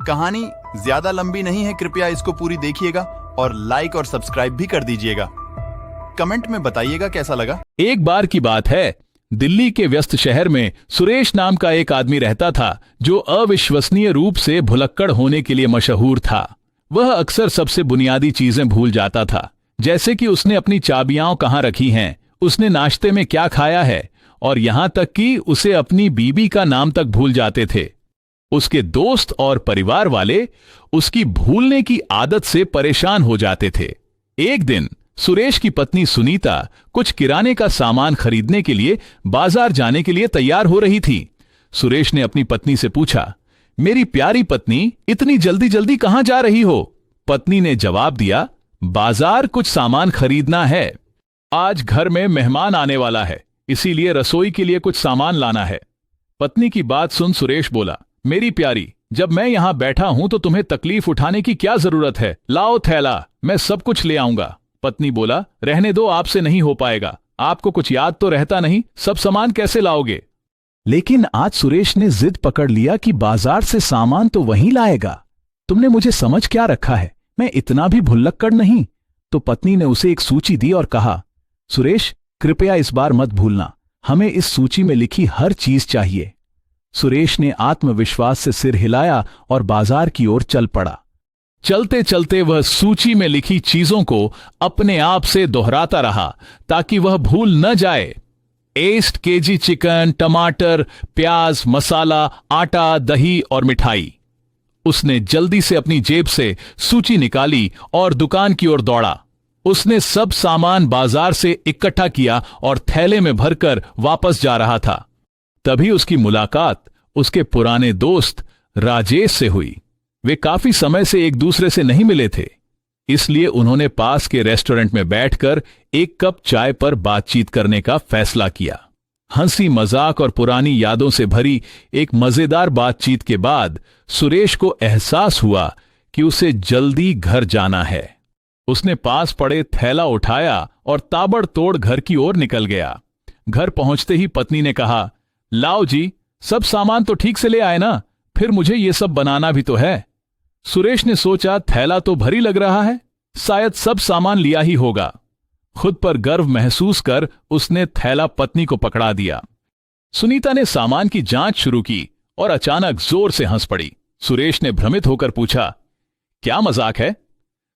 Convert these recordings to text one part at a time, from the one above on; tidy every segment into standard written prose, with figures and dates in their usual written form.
कहानी ज्यादा लंबी नहीं है, कृपया इसको पूरी देखिएगा और लाइक और सब्सक्राइब भी कर दीजिएगा। कमेंट में बताइएगा कैसा लगा। एक बार की बात है, दिल्ली के व्यस्त शहर में सुरेश नाम का एक आदमी रहता था जो अविश्वसनीय रूप से भुलक्कड़ होने के लिए मशहूर था। वह अक्सर सबसे बुनियादी चीजें भूल जाता था, जैसे कि उसने अपनी चाबियां कहाँ रखी हैं, उसने नाश्ते में क्या खाया है, और यहां तक कि उसे अपनी बीबी का नाम तक भूल जाते थे। उसके दोस्त और परिवार वाले उसकी भूलने की आदत से परेशान हो जाते थे। एक दिन सुरेश की पत्नी सुनीता कुछ किराने का सामान खरीदने के लिए बाजार जाने के लिए तैयार हो रही थी। सुरेश ने अपनी पत्नी से पूछा, मेरी प्यारी पत्नी, इतनी जल्दी जल्दी कहां जा रही हो? पत्नी ने जवाब दिया, बाजार कुछ सामान खरीदना है। आज घर में मेहमान आने वाला है, इसीलिए रसोई के लिए कुछ सामान लाना है। पत्नी की बात सुन सुरेश बोला, मेरी प्यारी, जब मैं यहां बैठा हूं तो तुम्हें तकलीफ उठाने की क्या जरूरत है? लाओ थैला, मैं सब कुछ ले आऊंगा। पत्नी बोला, रहने दो, आपसे नहीं हो पाएगा। आपको कुछ याद तो रहता नहीं, सब सामान कैसे लाओगे? लेकिन आज सुरेश ने जिद पकड़ लिया कि बाजार से सामान तो वहीं लाएगा। तुमने मुझे समझ क्या रखा है? मैं इतना भी भुल्लक्कड़ नहीं। तो पत्नी ने उसे एक सूची दी और कहा, सुरेश, कृपया इस बार मत भूलना, हमें इस सूची में लिखी हर चीज चाहिए। सुरेश ने आत्मविश्वास से सिर हिलाया और बाजार की ओर चल पड़ा। चलते चलते वह सूची में लिखी चीजों को अपने आप से दोहराता रहा ताकि वह भूल न जाए। 8 केजी चिकन, टमाटर, प्याज, मसाला, आटा, दही और मिठाई। उसने जल्दी से अपनी जेब से सूची निकाली और दुकान की ओर दौड़ा। उसने सब सामान बाजार से इकट्ठा किया और थैले में भरकर वापस जा रहा था। तभी उसकी मुलाकात उसके पुराने दोस्त राजेश से हुई। वे काफी समय से एक दूसरे से नहीं मिले थे, इसलिए उन्होंने पास के रेस्टोरेंट में बैठकर एक कप चाय पर बातचीत करने का फैसला किया। हंसी मजाक और पुरानी यादों से भरी एक मजेदार बातचीत के बाद सुरेश को एहसास हुआ कि उसे जल्दी घर जाना है। उसने पास पड़े थैला उठाया और ताबड़तोड़ घर की ओर निकल गया। घर पहुंचते ही पत्नी ने कहा, लाओ जी, सब सामान तो ठीक से ले आए ना? फिर मुझे ये सब बनाना भी तो है। सुरेश ने सोचा, थैला तो भरी लग रहा है, शायद सब सामान लिया ही होगा। खुद पर गर्व महसूस कर उसने थैला पत्नी को पकड़ा दिया। सुनीता ने सामान की जांच शुरू की और अचानक जोर से हंस पड़ी। सुरेश ने भ्रमित होकर पूछा, क्या मजाक है?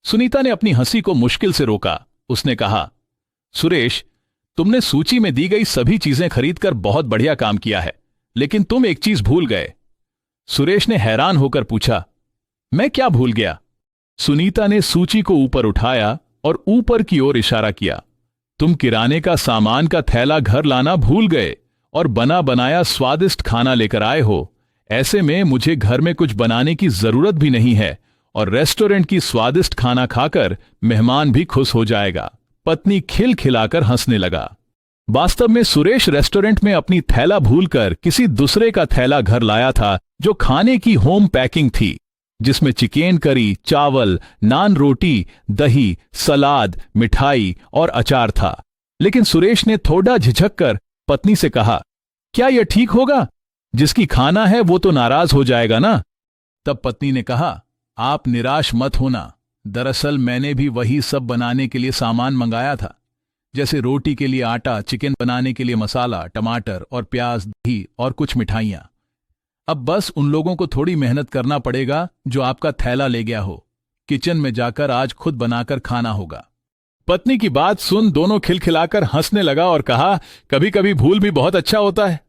सुनीता ने अपनी हंसी को मुश्किल से रोका। उसने कहा, सुरेश, तुमने सूची में दी गई सभी चीजें खरीदकर बहुत बढ़िया काम किया है, लेकिन तुम एक चीज भूल गए। सुरेश ने हैरान होकर पूछा, मैं क्या भूल गया? सुनीता ने सूची को ऊपर उठाया और ऊपर की ओर इशारा किया। तुम किराने का सामान का थैला घर लाना भूल गए और बना बनाया स्वादिष्ट खाना लेकर आए हो। ऐसे में मुझे घर में कुछ बनाने की जरूरत भी नहीं है और रेस्टोरेंट की स्वादिष्ट खाना खाकर मेहमान भी खुश हो जाएगा। पत्नी खिलखिलाकर हंसने लगा। वास्तव में सुरेश रेस्टोरेंट में अपनी थैला भूलकर किसी दूसरे का थैला घर लाया था, जो खाने की होम पैकिंग थी, जिसमें चिकन करी, चावल, नान रोटी, दही, सलाद, मिठाई और अचार था। लेकिन सुरेश ने थोड़ा झिझककर पत्नी से कहा, क्या यह ठीक होगा? जिसकी खाना है वो तो नाराज हो जाएगा ना? तब पत्नी ने कहा, आप निराश मत होना, दरअसल मैंने भी वही सब बनाने के लिए सामान मंगाया था, जैसे रोटी के लिए आटा, चिकन बनाने के लिए मसाला, टमाटर और प्याज, दही और कुछ मिठाइयां। अब बस उन लोगों को थोड़ी मेहनत करना पड़ेगा जो आपका थैला ले गया हो। किचन में जाकर आज खुद बनाकर खाना होगा। पत्नी की बात सुन दोनों खिलखिलाकर हंसने लगा और कहा, कभी कभी भूल भी बहुत अच्छा होता है।